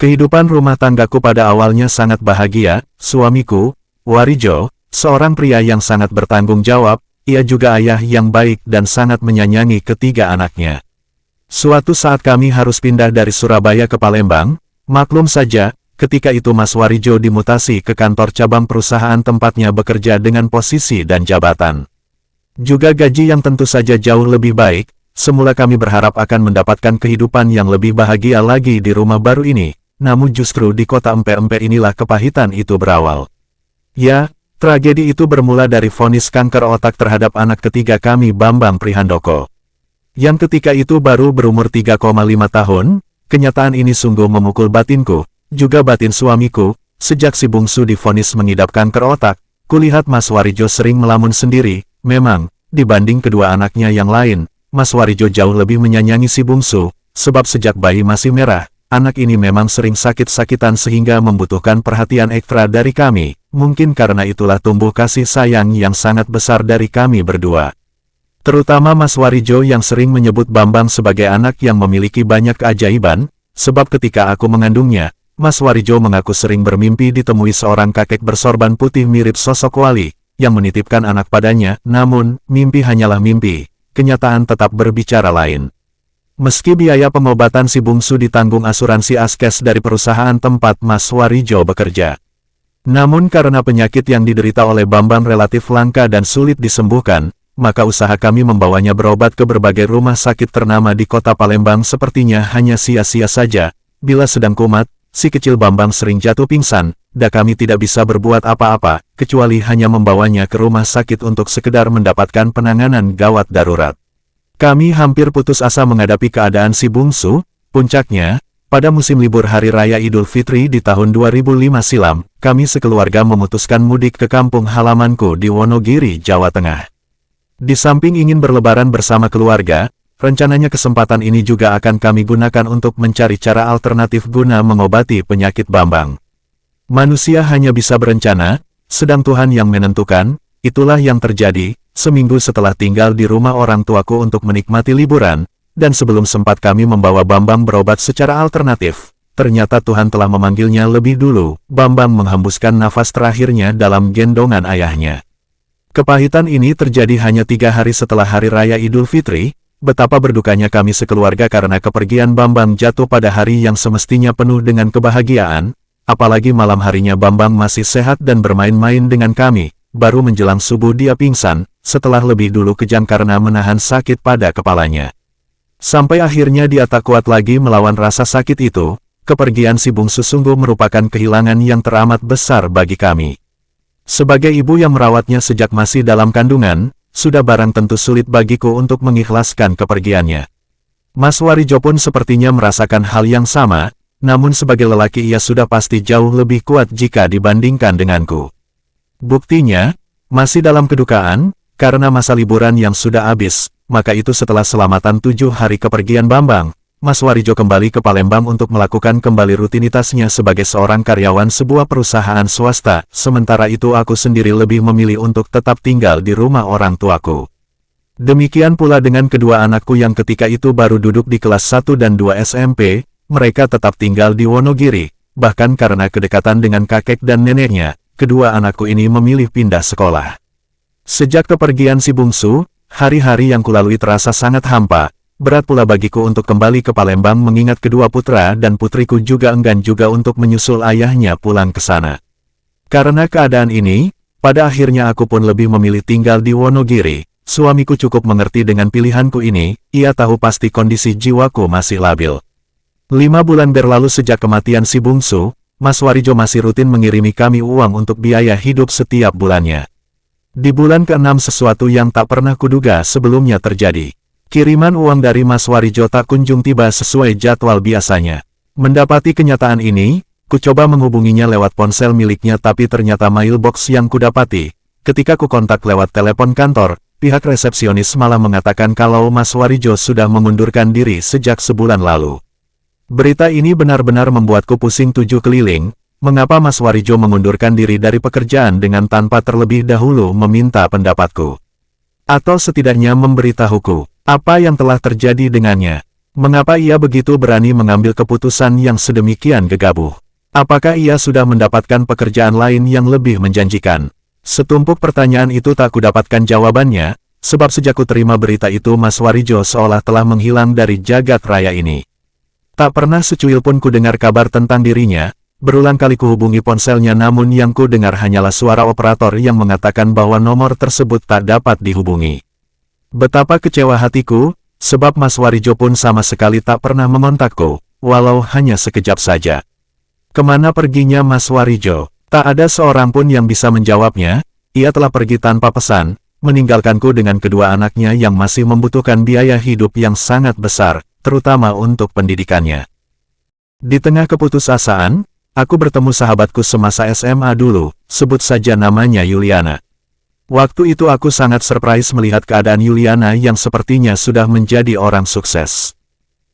Kehidupan rumah tanggaku pada awalnya sangat bahagia. Suamiku, Warijo, seorang pria yang sangat bertanggung jawab, ia juga ayah yang baik dan sangat menyayangi ketiga anaknya. Suatu saat kami harus pindah dari Surabaya ke Palembang. Maklum saja, ketika itu Mas Warijo dimutasi ke kantor cabang perusahaan tempatnya bekerja dengan posisi dan jabatan. Juga gaji yang tentu saja jauh lebih baik. Semula kami berharap akan mendapatkan kehidupan yang lebih bahagia lagi di rumah baru ini. Namun justru di kota empe-empe inilah kepahitan itu berawal. Ya, tragedi itu bermula dari vonis kanker otak terhadap anak ketiga kami, Bambang Prihandoko. Yang ketika itu baru berumur 3,5 tahun, kenyataan ini sungguh memukul batinku, juga batin suamiku. Sejak si bungsu divonis mengidap kanker otak, kulihat Mas Warijo sering melamun sendiri. Memang, dibanding kedua anaknya yang lain, Mas Warijo jauh lebih menyayangi si bungsu, sebab sejak bayi masih merah, anak ini memang sering sakit-sakitan sehingga membutuhkan perhatian ekstra dari kami. Mungkin karena itulah tumbuh kasih sayang yang sangat besar dari kami berdua. Terutama Mas Warijo yang sering menyebut Bambang sebagai anak yang memiliki banyak keajaiban, sebab ketika aku mengandungnya, Mas Warijo mengaku sering bermimpi ditemui seorang kakek bersorban putih mirip sosok wali, yang menitipkan anak padanya. Namun, mimpi hanyalah mimpi, kenyataan tetap berbicara lain. Meski biaya pengobatan si bungsu ditanggung asuransi Askes dari perusahaan tempat Mas Warijo bekerja. Namun karena penyakit yang diderita oleh Bambang relatif langka dan sulit disembuhkan, maka usaha kami membawanya berobat ke berbagai rumah sakit ternama di kota Palembang sepertinya hanya sia-sia saja. Bila sedang kumat, si kecil Bambang sering jatuh pingsan, dan kami tidak bisa berbuat apa-apa, kecuali hanya membawanya ke rumah sakit untuk sekedar mendapatkan penanganan gawat darurat. Kami hampir putus asa menghadapi keadaan si bungsu. Puncaknya, pada musim libur Hari Raya Idul Fitri di tahun 2005 silam, kami sekeluarga memutuskan mudik ke kampung halamanku di Wonogiri, Jawa Tengah. Di samping ingin berlebaran bersama keluarga, rencananya kesempatan ini juga akan kami gunakan untuk mencari cara alternatif guna mengobati penyakit Bambang. Manusia hanya bisa berencana, sedang Tuhan yang menentukan. Itulah yang terjadi. Seminggu setelah tinggal di rumah orang tuaku untuk menikmati liburan, dan sebelum sempat kami membawa Bambang berobat secara alternatif, ternyata Tuhan telah memanggilnya lebih dulu. Bambang menghembuskan nafas terakhirnya dalam gendongan ayahnya. Kepahitan ini terjadi hanya 3 hari setelah Hari Raya Idul Fitri. Betapa berdukanya kami sekeluarga karena kepergian Bambang jatuh pada hari yang semestinya penuh dengan kebahagiaan. Apalagi malam harinya Bambang masih sehat dan bermain-main dengan kami. Baru menjelang subuh dia pingsan, setelah lebih dulu kejang karena menahan sakit pada kepalanya. Sampai akhirnya dia tak kuat lagi melawan rasa sakit itu. Kepergian si bungsu sungguh merupakan kehilangan yang teramat besar bagi kami. Sebagai ibu yang merawatnya sejak masih dalam kandungan, sudah barang tentu sulit bagiku untuk mengikhlaskan kepergiannya. Mas Warijo pun sepertinya merasakan hal yang sama, namun sebagai lelaki ia sudah pasti jauh lebih kuat jika dibandingkan denganku. Buktinya, masih dalam kedukaan, karena masa liburan yang sudah habis, maka itu setelah selamatan 7 hari kepergian Bambang, Mas Warijo kembali ke Palembang untuk melakukan kembali rutinitasnya sebagai seorang karyawan sebuah perusahaan swasta. Sementara itu aku sendiri lebih memilih untuk tetap tinggal di rumah orang tuaku. Demikian pula dengan kedua anakku yang ketika itu baru duduk di kelas 1 dan 2 SMP, mereka tetap tinggal di Wonogiri. Bahkan karena kedekatan dengan kakek dan neneknya, kedua anakku ini memilih pindah sekolah. Sejak kepergian si bungsu, hari-hari yang kulalui terasa sangat hampa. Berat pula bagiku untuk kembali ke Palembang mengingat kedua putra dan putriku juga enggan juga untuk menyusul ayahnya pulang ke sana. Karena keadaan ini, pada akhirnya aku pun lebih memilih tinggal di Wonogiri. Suamiku cukup mengerti dengan pilihanku ini, ia tahu pasti kondisi jiwaku masih labil. 5 bulan berlalu sejak kematian si bungsu, Mas Warijo masih rutin mengirimi kami uang untuk biaya hidup setiap bulannya. Di bulan ke-6 sesuatu yang tak pernah kuduga sebelumnya terjadi. Kiriman uang dari Mas Warijo tak kunjung tiba sesuai jadwal biasanya. Mendapati kenyataan ini, ku coba menghubunginya lewat ponsel miliknya tapi ternyata mailbox yang kudapati. Ketika ku kontak lewat telepon kantor, pihak resepsionis malah mengatakan kalau Mas Warijo sudah mengundurkan diri sejak sebulan lalu. Berita ini benar-benar membuatku pusing 7 keliling. Mengapa Mas Warijo mengundurkan diri dari pekerjaan dengan tanpa terlebih dahulu meminta pendapatku? Atau setidaknya memberitahuku apa yang telah terjadi dengannya. Mengapa ia begitu berani mengambil keputusan yang sedemikian gegabah? Apakah ia sudah mendapatkan pekerjaan lain yang lebih menjanjikan? Setumpuk pertanyaan itu tak kudapatkan jawabannya, sebab sejak ku terima berita itu Mas Warijo seolah telah menghilang dari jagat raya ini. Tak pernah secuil pun ku dengar kabar tentang dirinya. Berulang kali kuhubungi ponselnya namun yang ku dengar hanyalah suara operator yang mengatakan bahwa nomor tersebut tak dapat dihubungi. Betapa kecewa hatiku, sebab Mas Warijo pun sama sekali tak pernah memontakku, walau hanya sekejap saja. Kemana perginya Mas Warijo? Tak ada seorang pun yang bisa menjawabnya, ia telah pergi tanpa pesan, meninggalkanku dengan kedua anaknya yang masih membutuhkan biaya hidup yang sangat besar, terutama untuk pendidikannya. Di tengah keputusasaan, aku bertemu sahabatku semasa SMA dulu, sebut saja namanya Yuliana. Waktu itu aku sangat surprise melihat keadaan Yuliana yang sepertinya sudah menjadi orang sukses.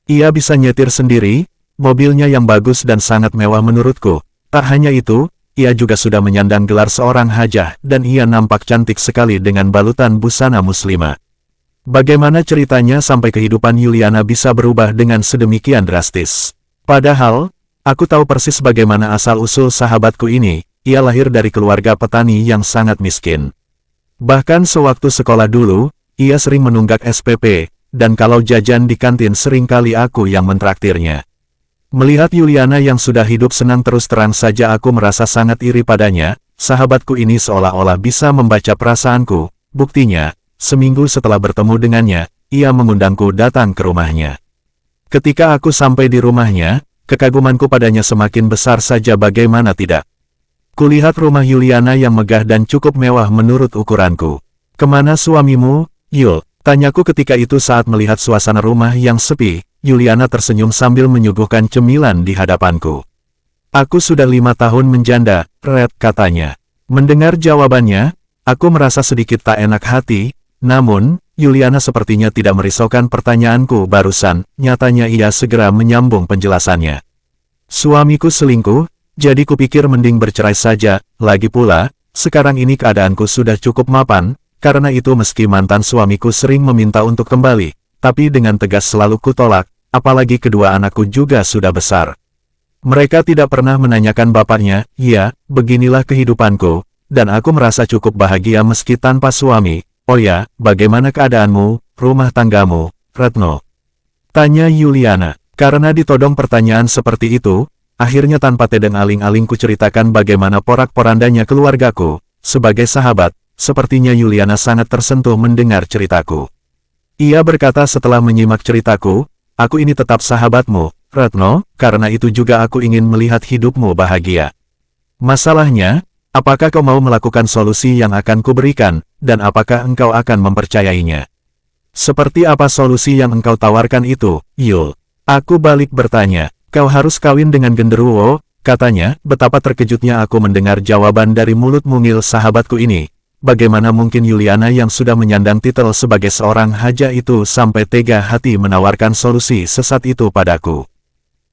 Ia bisa nyetir sendiri, mobilnya yang bagus dan sangat mewah menurutku. Tak hanya itu, ia juga sudah menyandang gelar seorang hajah dan ia nampak cantik sekali dengan balutan busana muslimah. Bagaimana ceritanya sampai kehidupan Yuliana bisa berubah dengan sedemikian drastis? Padahal, aku tahu persis bagaimana asal-usul sahabatku ini, ia lahir dari keluarga petani yang sangat miskin. Bahkan sewaktu sekolah dulu, ia sering menunggak SPP, dan kalau jajan di kantin seringkali aku yang mentraktirnya. Melihat Yuliana yang sudah hidup senang terus terang saja aku merasa sangat iri padanya, sahabatku ini seolah-olah bisa membaca perasaanku, buktinya, seminggu setelah bertemu dengannya, ia mengundangku datang ke rumahnya. Ketika aku sampai di rumahnya, kekagumanku padanya semakin besar saja bagaimana tidak. Kulihat rumah Yuliana yang megah dan cukup mewah menurut ukuranku. Kemana suamimu, Yul? Tanyaku ketika itu saat melihat suasana rumah yang sepi. Yuliana tersenyum sambil menyuguhkan cemilan di hadapanku. Aku sudah 5 tahun menjanda, Red, katanya. Mendengar jawabannya, aku merasa sedikit tak enak hati, namun, Yuliana sepertinya tidak merisaukan pertanyaanku barusan, nyatanya ia segera menyambung penjelasannya. Suamiku selingkuh, jadi kupikir mending bercerai saja, lagi pula, sekarang ini keadaanku sudah cukup mapan, karena itu meski mantan suamiku sering meminta untuk kembali, tapi dengan tegas selalu kutolak, apalagi kedua anakku juga sudah besar. Mereka tidak pernah menanyakan bapaknya, ya, beginilah kehidupanku, dan aku merasa cukup bahagia meski tanpa suami. Oh ya, bagaimana keadaanmu, rumah tanggamu, Retno? Tanya Yuliana. Karena ditodong pertanyaan seperti itu, akhirnya tanpa tedeng aling-aling ku ceritakan bagaimana porak-porandanya keluargaku. Sebagai sahabat, sepertinya Yuliana sangat tersentuh mendengar ceritaku. Ia berkata setelah menyimak ceritaku, aku ini tetap sahabatmu, Retno, karena itu juga aku ingin melihat hidupmu bahagia. Masalahnya, apakah kau mau melakukan solusi yang akan kuberikan, dan apakah engkau akan mempercayainya? Seperti apa solusi yang engkau tawarkan itu, Yul? Aku balik bertanya, kau harus kawin dengan genderuwo, katanya. Betapa terkejutnya aku mendengar jawaban dari mulut mungil sahabatku ini. Bagaimana mungkin Yuliana yang sudah menyandang titel sebagai seorang haja itu sampai tega hati menawarkan solusi sesat itu padaku?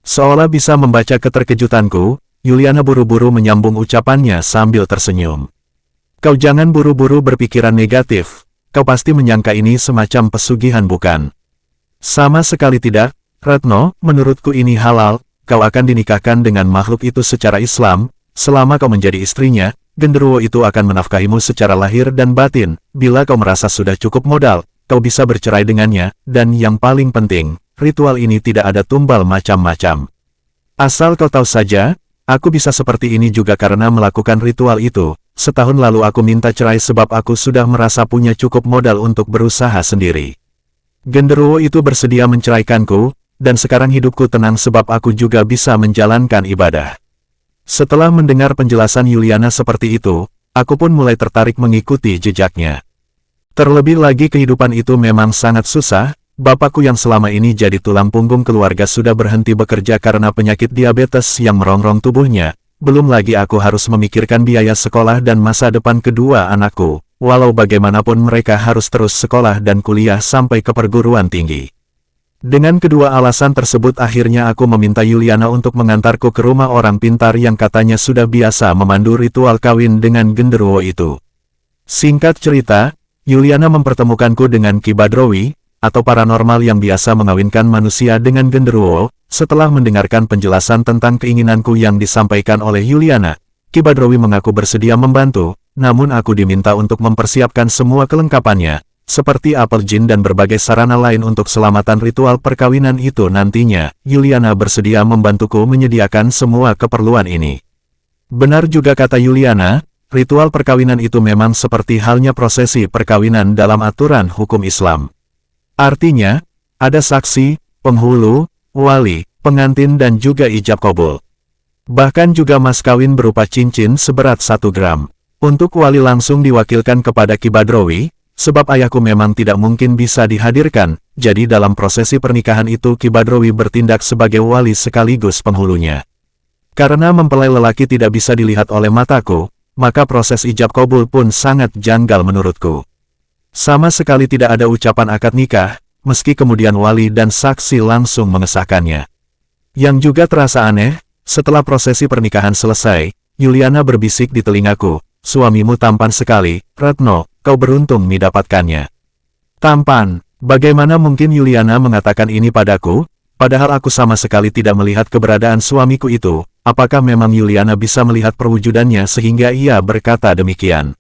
Seolah bisa membaca keterkejutanku, Yuliana buru-buru menyambung ucapannya sambil tersenyum. Kau jangan buru-buru berpikiran negatif, kau pasti menyangka ini semacam pesugihan bukan? Sama sekali tidak, Retno, menurutku ini halal, kau akan dinikahkan dengan makhluk itu secara Islam, selama kau menjadi istrinya. Genderuwo itu akan menafkahimu secara lahir dan batin, bila kau merasa sudah cukup modal, kau bisa bercerai dengannya, dan yang paling penting, ritual ini tidak ada tumbal macam-macam. Asal kau tahu saja, aku bisa seperti ini juga karena melakukan ritual itu. Setahun lalu aku minta cerai sebab aku sudah merasa punya cukup modal untuk berusaha sendiri. Genderuwo itu bersedia menceraikanku, dan sekarang hidupku tenang sebab aku juga bisa menjalankan ibadah. Setelah mendengar penjelasan Yuliana seperti itu, aku pun mulai tertarik mengikuti jejaknya. Terlebih lagi kehidupan itu memang sangat susah, bapakku yang selama ini jadi tulang punggung keluarga sudah berhenti bekerja karena penyakit diabetes yang merongrong tubuhnya, belum lagi aku harus memikirkan biaya sekolah dan masa depan kedua anakku, walau bagaimanapun mereka harus terus sekolah dan kuliah sampai ke perguruan tinggi. Dengan kedua alasan tersebut akhirnya aku meminta Yuliana untuk mengantarku ke rumah orang pintar yang katanya sudah biasa memandu ritual kawin dengan genderuwo itu. Singkat cerita, Yuliana mempertemukanku dengan Ki Badrowi, atau paranormal yang biasa mengawinkan manusia dengan genderuwo. Setelah mendengarkan penjelasan tentang keinginanku yang disampaikan oleh Yuliana, Ki Badrowi mengaku bersedia membantu, namun aku diminta untuk mempersiapkan semua kelengkapannya, seperti apel jin dan berbagai sarana lain untuk selamatan ritual perkawinan itu nantinya. Yuliana bersedia membantuku menyediakan semua keperluan ini. Benar juga kata Yuliana, ritual perkawinan itu memang seperti halnya prosesi perkawinan dalam aturan hukum Islam. Artinya, ada saksi, penghulu, wali, pengantin dan juga ijab kabul. Bahkan juga mas kawin berupa cincin seberat 1 gram. Untuk wali langsung diwakilkan kepada Ki Badrowi, sebab ayahku memang tidak mungkin bisa dihadirkan, jadi dalam prosesi pernikahan itu Ki Badrowi bertindak sebagai wali sekaligus penghulunya. Karena mempelai lelaki tidak bisa dilihat oleh mataku, maka proses ijab kabul pun sangat janggal menurutku. Sama sekali tidak ada ucapan akad nikah, meski kemudian wali dan saksi langsung mengesahkannya. Yang juga terasa aneh, setelah prosesi pernikahan selesai, Yuliana berbisik di telingaku, "Suamimu tampan sekali, Retno, kau beruntung mendapatkannya." Tampan? Bagaimana mungkin Yuliana mengatakan ini padaku, padahal aku sama sekali tidak melihat keberadaan suamiku itu. Apakah memang Yuliana bisa melihat perwujudannya sehingga ia berkata demikian?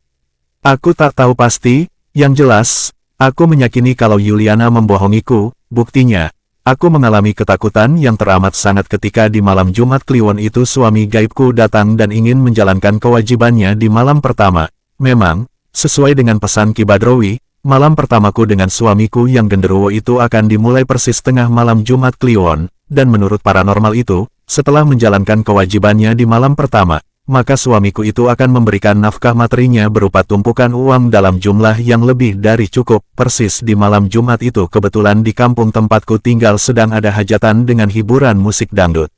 Aku tak tahu pasti, yang jelas, aku meyakini kalau Yuliana membohongiku. Buktinya, aku mengalami ketakutan yang teramat sangat ketika di malam Jumat Kliwon itu suami gaibku datang dan ingin menjalankan kewajibannya di malam pertama. Memang, sesuai dengan pesan Ki Badrowi, malam pertamaku dengan suamiku yang genderuwo itu akan dimulai persis tengah malam Jumat Kliwon, dan menurut paranormal itu, setelah menjalankan kewajibannya di malam pertama, maka suamiku itu akan memberikan nafkah materinya berupa tumpukan uang dalam jumlah yang lebih dari cukup. Persis di malam Jumat itu kebetulan di kampung tempatku tinggal sedang ada hajatan dengan hiburan musik dangdut.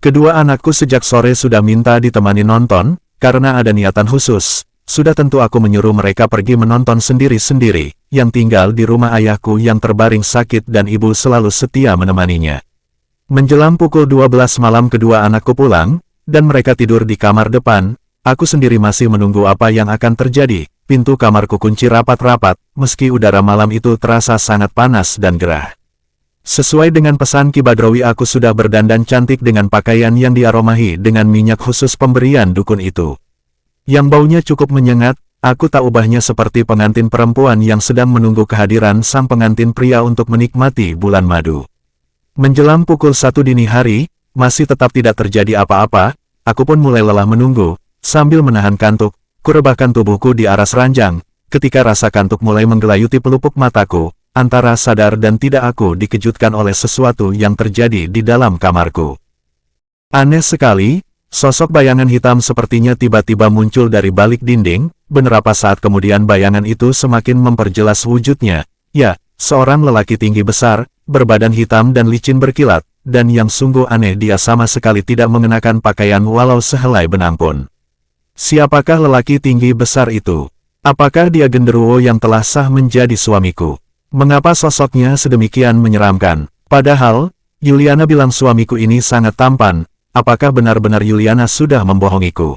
Kedua anakku sejak sore sudah minta ditemani nonton, karena ada niatan khusus. Sudah tentu aku menyuruh mereka pergi menonton sendiri-sendiri, yang tinggal di rumah ayahku yang terbaring sakit dan ibu selalu setia menemaninya. Menjelang pukul 12 malam kedua anakku pulang, dan mereka tidur di kamar depan, aku sendiri masih menunggu apa yang akan terjadi. Pintu kamarku kunci rapat-rapat, meski udara malam itu terasa sangat panas dan gerah. Sesuai dengan pesan Ki Badrowi, aku sudah berdandan cantik dengan pakaian yang diaromahi dengan minyak khusus pemberian dukun itu. Yang baunya cukup menyengat, aku tak ubahnya seperti pengantin perempuan yang sedang menunggu kehadiran sang pengantin pria untuk menikmati bulan madu. Menjelang pukul 1 dini hari, masih tetap tidak terjadi apa-apa, aku pun mulai lelah menunggu, sambil menahan kantuk, kurebahkan tubuhku di aras ranjang, ketika rasa kantuk mulai menggelayuti pelupuk mataku, antara sadar dan tidak aku dikejutkan oleh sesuatu yang terjadi di dalam kamarku. Aneh sekali, sosok bayangan hitam sepertinya tiba-tiba muncul dari balik dinding, beberapa saat kemudian bayangan itu semakin memperjelas wujudnya, ya, seorang lelaki tinggi besar, berbadan hitam dan licin berkilat. Dan yang sungguh aneh, dia sama sekali tidak mengenakan pakaian walau sehelai benang pun. Siapakah lelaki tinggi besar itu? Apakah dia genderuwo yang telah sah menjadi suamiku? Mengapa sosoknya sedemikian menyeramkan? Padahal, Yuliana bilang suamiku ini sangat tampan. Apakah benar-benar Yuliana sudah membohongiku?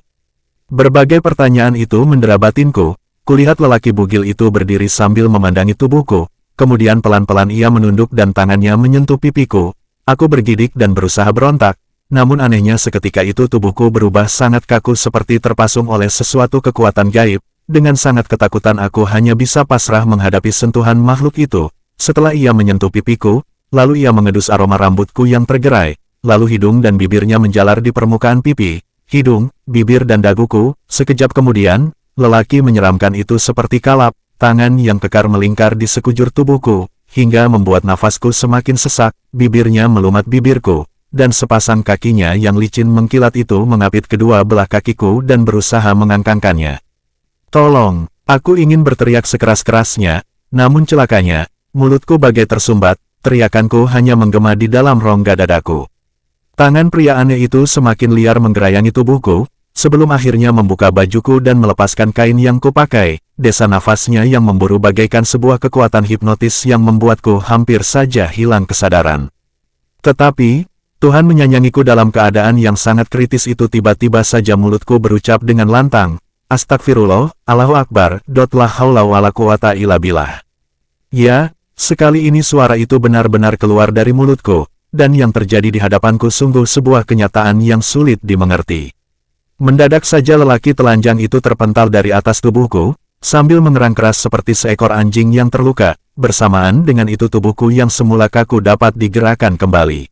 Berbagai pertanyaan itu mendera batinku. Kulihat lelaki bugil itu berdiri sambil memandangi tubuhku. Kemudian pelan-pelan ia menunduk dan tangannya menyentuh pipiku. Aku bergidik dan berusaha berontak, namun anehnya seketika itu tubuhku berubah sangat kaku seperti terpasung oleh sesuatu kekuatan gaib. Dengan sangat ketakutan aku hanya bisa pasrah menghadapi sentuhan makhluk itu. Setelah ia menyentuh pipiku, lalu ia mengendus aroma rambutku yang tergerai, lalu hidung dan bibirnya menjalar di permukaan pipi, hidung, bibir dan daguku. Sekejap kemudian, lelaki menyeramkan itu seperti kalap, tangan yang kekar melingkar di sekujur tubuhku, hingga membuat nafasku semakin sesak, bibirnya melumat bibirku, dan sepasang kakinya yang licin mengkilat itu mengapit kedua belah kakiku dan berusaha mengangkangkannya. Tolong, aku ingin berteriak sekeras-kerasnya, namun celakanya, mulutku bagai tersumbat, teriakanku hanya menggema di dalam rongga dadaku. Tangan pria aneh itu semakin liar menggerayangi tubuhku, sebelum akhirnya membuka bajuku dan melepaskan kain yang kupakai. Desa nafasnya yang memburu bagaikan sebuah kekuatan hipnotis yang membuatku hampir saja hilang kesadaran. Tetapi, Tuhan menyayangiku dalam keadaan yang sangat kritis itu tiba-tiba saja mulutku berucap dengan lantang, "Astagfirullah, Allahu Akbar, la haula wala quwata illa billah." Ya, Sekali ini suara itu benar-benar keluar dari mulutku, dan yang terjadi di hadapanku sungguh sebuah kenyataan yang sulit dimengerti. Mendadak saja lelaki telanjang itu terpental dari atas tubuhku, sambil mengerang keras seperti seekor anjing yang terluka, bersamaan dengan itu tubuhku yang semula kaku dapat digerakkan kembali.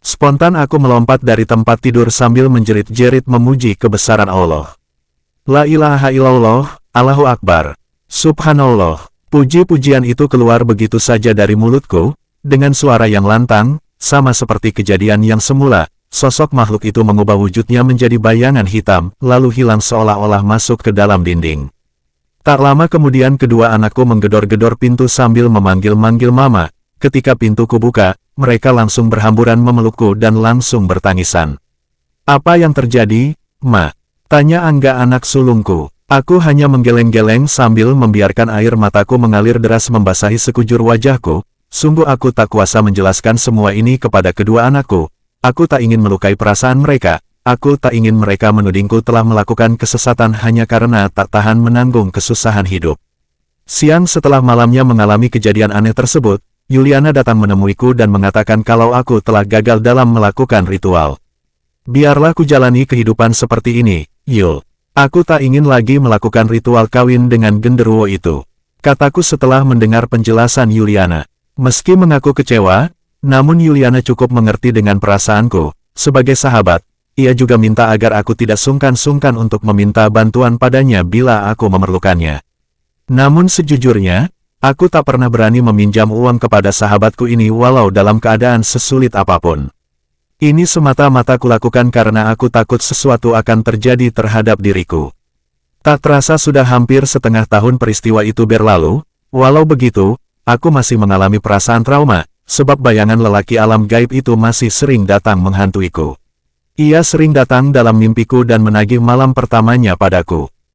Spontan aku melompat dari tempat tidur sambil menjerit-jerit memuji kebesaran Allah. La ilaha illallah, Allahu Akbar. Subhanallah. Puji-pujian itu keluar begitu saja dari mulutku, dengan suara yang lantang, sama seperti kejadian yang semula, sosok makhluk itu mengubah wujudnya menjadi bayangan hitam, lalu hilang seolah-olah masuk ke dalam dinding. Tak lama kemudian kedua anakku menggedor-gedor pintu sambil memanggil-manggil mama. Ketika pintu kubuka, mereka langsung berhamburan memelukku dan langsung bertangisan. Apa yang terjadi, Ma? Tanya Angga anak sulungku. Aku hanya menggeleng-geleng sambil membiarkan air mataku mengalir deras membasahi sekujur wajahku. Sungguh aku tak kuasa menjelaskan semua ini kepada kedua anakku. Aku tak ingin melukai perasaan mereka. Aku tak ingin mereka menudingku telah melakukan kesesatan hanya karena tak tahan menanggung kesusahan hidup. Siang setelah malamnya mengalami kejadian aneh tersebut, Yuliana datang menemuiku dan mengatakan kalau aku telah gagal dalam melakukan ritual. Biarlah ku jalani kehidupan seperti ini, Yul. Aku tak ingin lagi melakukan ritual kawin dengan genderuwo itu, kataku setelah mendengar penjelasan Yuliana. Meski mengaku kecewa, namun Yuliana cukup mengerti dengan perasaanku. Sebagai sahabat, ia juga minta agar aku tidak sungkan-sungkan untuk meminta bantuan padanya bila aku memerlukannya. Namun sejujurnya, aku tak pernah berani meminjam uang kepada sahabatku ini walau dalam keadaan sesulit apapun. Ini semata-mata kulakukan karena aku takut sesuatu akan terjadi terhadap diriku. Tak terasa sudah hampir setengah tahun peristiwa itu berlalu, walau begitu, aku masih mengalami perasaan trauma, sebab bayangan lelaki alam gaib itu masih sering datang menghantuiku. Ia sering datang dalam mimpiku dan menagih malam pertamanya padaku.